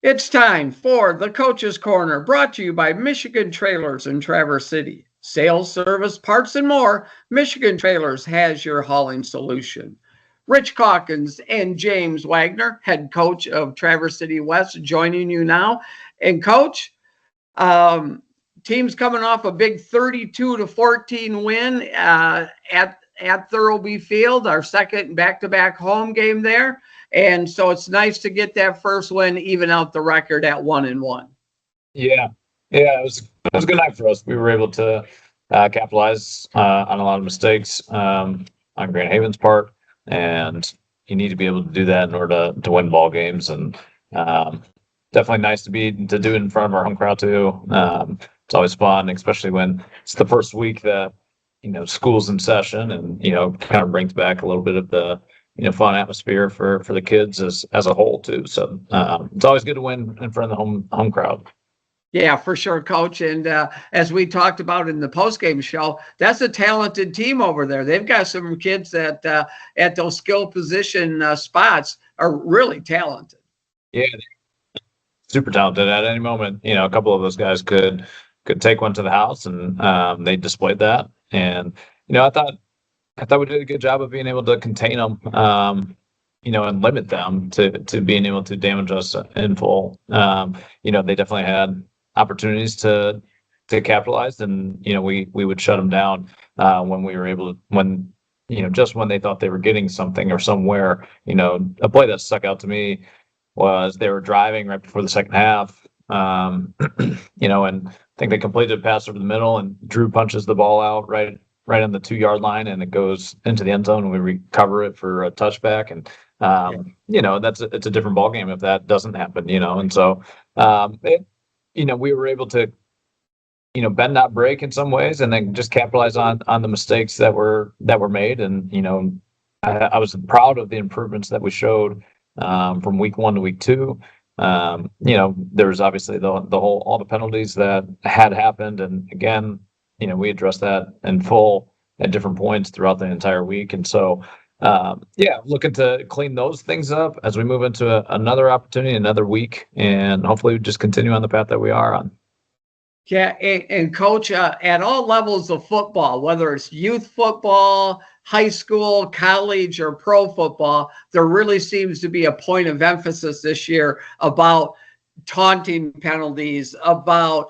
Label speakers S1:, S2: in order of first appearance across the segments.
S1: It's time for the Coach's Corner, brought to you by Michigan Trailers in Traverse City. Sales, service, parts, and more, Michigan Trailers has your hauling solution. Rich Calkins and James Wagner, head coach of Traverse City West, joining you now. And coach, um, team's coming off a big 32-14 win at Thurlby Field, our second back-to-back home game there. And so it's nice to get that first win, even out the record at 1-1.
S2: Yeah, it was a good night for us. We were able to capitalize on a lot of mistakes on Grand Haven's part, and you need to be able to do that in order to win ball games. And definitely nice to do it in front of our home crowd too. It's always fun, especially when it's the first week that school's in session, and kind of brings back a little bit of the fun atmosphere for the kids as a whole too. So it's always good to win in front of the home crowd.
S1: Yeah, for sure, Coach. And as we talked about in the postgame show, that's a talented team over there. They've got some kids that at those skill position spots are really talented.
S2: Yeah, super talented. At any moment, a couple of those guys could take one to the house, and they displayed that. And I thought we did a good job of being able to contain them, and limit them to being able to damage us in full. They definitely had opportunities to capitalize, and we would shut them down when we were able to, just when they thought they were getting something or somewhere. A play that stuck out to me was they were driving right before the second half, and I think they completed a pass over the middle, and Drew punches the ball out right on the 2-yard line, and it goes into the end zone, and we recover it for a touchback. And it's a different ball game if that doesn't happen. And so we were able to bend not break in some ways, and then just capitalize on the mistakes that were made. And I was proud of the improvements that we showed from week 1 to week 2. There was obviously all the penalties that had happened, and again, we addressed that in full at different points throughout the entire week. And so looking to clean those things up as we move into another opportunity, another week, and hopefully we just continue on the path that we are on.
S1: Yeah, and Coach, at all levels of football, whether it's youth football, high school, college, or pro football, there really seems to be a point of emphasis this year about taunting penalties, about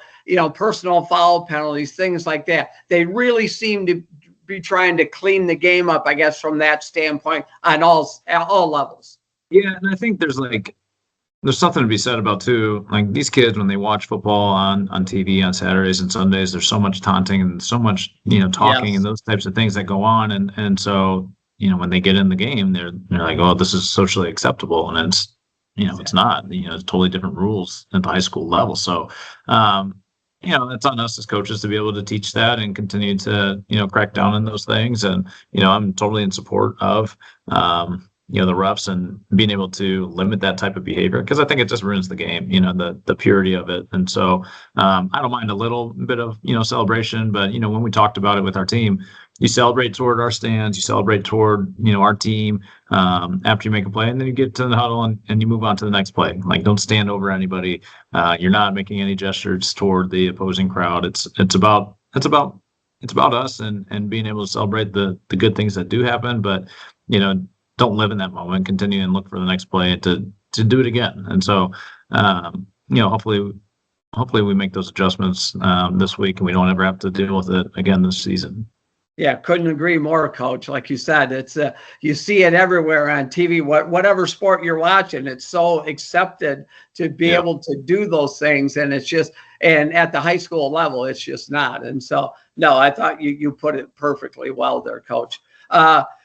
S1: personal foul penalties, things like that. They really seem to be trying to clean the game up, I guess, from that standpoint on all levels.
S2: Yeah, and I think there's something to be said about too, like these kids, when they watch football on TV on Saturdays and Sundays, there's so much taunting and so much talking, yes, and those types of things that go on, and so when they get in the game, they're like, oh, this is socially acceptable, and it's exactly. It's not. It's totally different rules at the high school level. So it's on us as coaches to be able to teach that and continue to crack down on those things. And I'm totally in support of the refs and being able to limit that type of behavior, because I think it just ruins the game, the purity of it. And so I don't mind a little bit of celebration, but when we talked about it with our team, you celebrate toward our stands, you celebrate toward our team after you make a play, and then you get to the huddle and you move on to the next play. Like, don't stand over anybody. You're not making any gestures toward the opposing crowd. It's about us and being able to celebrate the good things that do happen, but don't live in that moment. Continue and look for the next play to do it again. And so hopefully we make those adjustments this week, and we don't ever have to deal with it again this season.
S1: Yeah, couldn't agree more, Coach. Like you said, it's you see it everywhere on TV. Whatever sport you're watching, it's so accepted to be able to do those things, and it's just, and at the high school level, it's just not. And so, no, I thought you put it perfectly well there, Coach.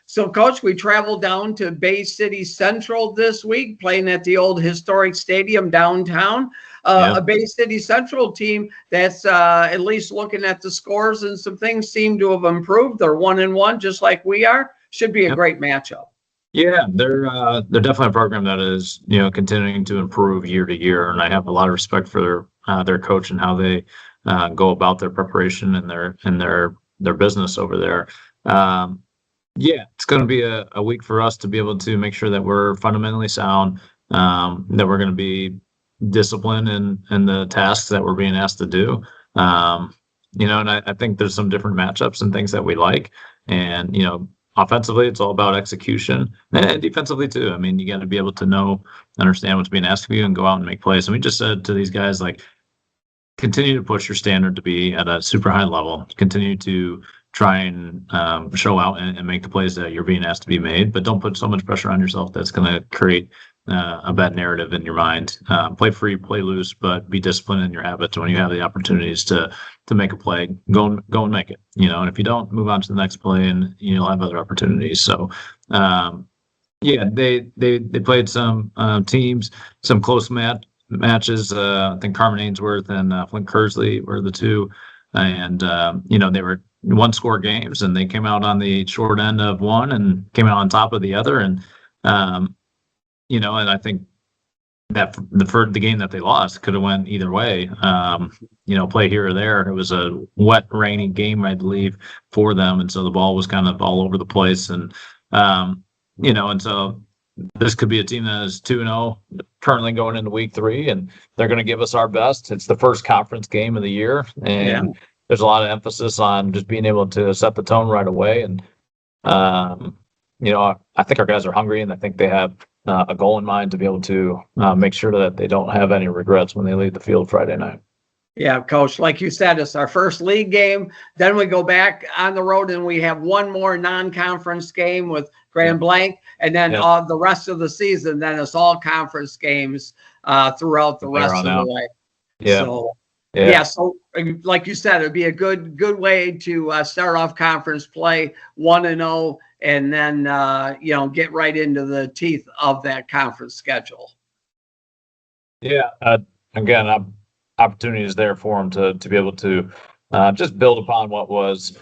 S1: So, Coach, we traveled down to Bay City Central this week, playing at the old historic stadium downtown. A Bay City Central team that's at least looking at the scores and some things seem to have improved. They're 1-1, just like we are. Should be a great matchup.
S2: Yeah, they're definitely a program that is continuing to improve year to year, and I have a lot of respect for their coach and how they go about their preparation and their business over there. It's going to be a week for us to be able to make sure that we're fundamentally sound, that we're going to be discipline in the tasks that we're being asked to do. And I think there's some different matchups and things that we like. And, offensively, it's all about execution, and defensively too. I mean, you got to be able to understand what's being asked of you and go out and make plays. And we just said to these guys, like, continue to push your standard to be at a super high level, continue to try and show out and make the plays that you're being asked to be made, but don't put so much pressure on yourself that's going to create a bad narrative in your mind. Play free, play loose, but be disciplined in your habits. When you have the opportunities to make a play, go and make it. And if you don't, move on to the next play, and you'll have other opportunities. So, they played some teams, some close matches. I think Carmen Ainsworth and Flint Kersley were the two, and they were one-score games, and they came out on the short end of one and came out on top of the other, and and I think that the game that they lost could have went either way. Play here or there. It was a wet, rainy game, I believe, for them, and so the ball was kind of all over the place. And and so this could be a team that is 2-0 currently going into week 3, and they're going to give us our best. It's the first conference game of the year, and there's a lot of emphasis on just being able to set the tone right away. And I think our guys are hungry, and I think they have a goal in mind to be able to make sure that they don't have any regrets when they leave the field Friday night.
S1: Yeah, Coach, like you said, it's our first league game. Then we go back on the road and we have one more non-conference game with Grand Blanc. And then the rest of the season, then it's all conference games throughout the rest of the way. Yeah. So like you said, it'd be a good way to start off conference play 1-0, and then get right into the teeth of that conference schedule. Yeah.
S2: Again, opportunity is there for them to be able to just build upon what was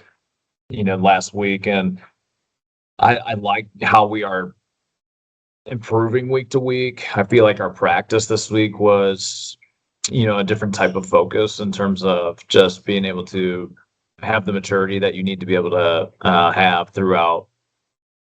S2: last week, and I like how we are improving week to week. I feel like our practice this week was a different type of focus in terms of just being able to have the maturity that you need to be able to have throughout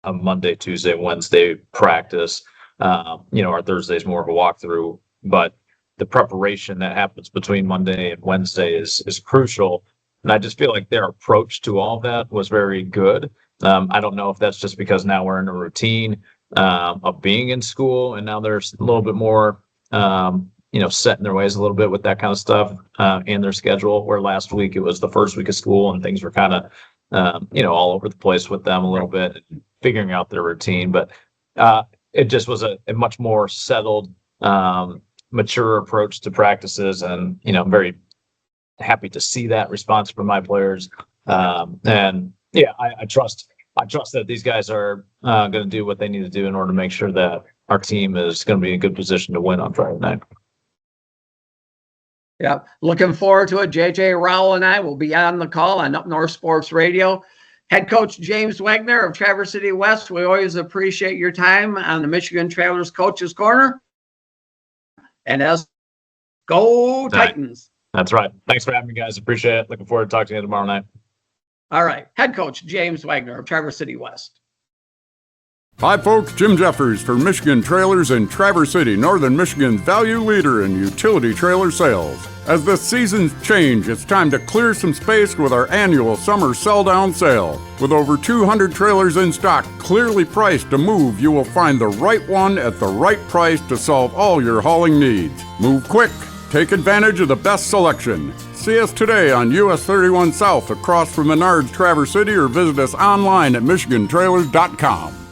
S2: a Monday, Tuesday, Wednesday practice. Our Thursday is more of a walkthrough, but the preparation that happens between Monday and Wednesday is crucial. And I just feel like their approach to all of that was very good. I don't know if that's just because now we're in a routine of being in school, and now there's a little bit more set in their ways a little bit with that kind of stuff in their schedule, where last week it was the first week of school and things were kind of all over the place with them a little bit, figuring out their routine. But it just was a much more settled, mature approach to practices, and I'm very happy to see that response from my players. I trust that these guys are going to do what they need to do in order to make sure that our team is going to be in a good position to win on Friday night.
S1: Yeah, looking forward to it. JJ Rowell and I will be on the call on Up North Sports Radio. Head coach James Wagner of Traverse City West, we always appreciate your time on the Michigan Trailers Coaches Corner. And go Titans.
S2: That's right. Thanks for having me, guys. Appreciate it. Looking forward to talking to you tomorrow night.
S1: All right. Head coach James Wagner of Traverse City West.
S3: Hi, folks. Jim Jeffers for Michigan Trailers in Traverse City, Northern Michigan's value leader in utility trailer sales. As the seasons change, it's time to clear some space with our annual summer sell-down sale. With over 200 trailers in stock, clearly priced to move, you will find the right one at the right price to solve all your hauling needs. Move quick. Take advantage of the best selection. See us today on US 31 South across from Menards Traverse City, or visit us online at michigantrailers.com.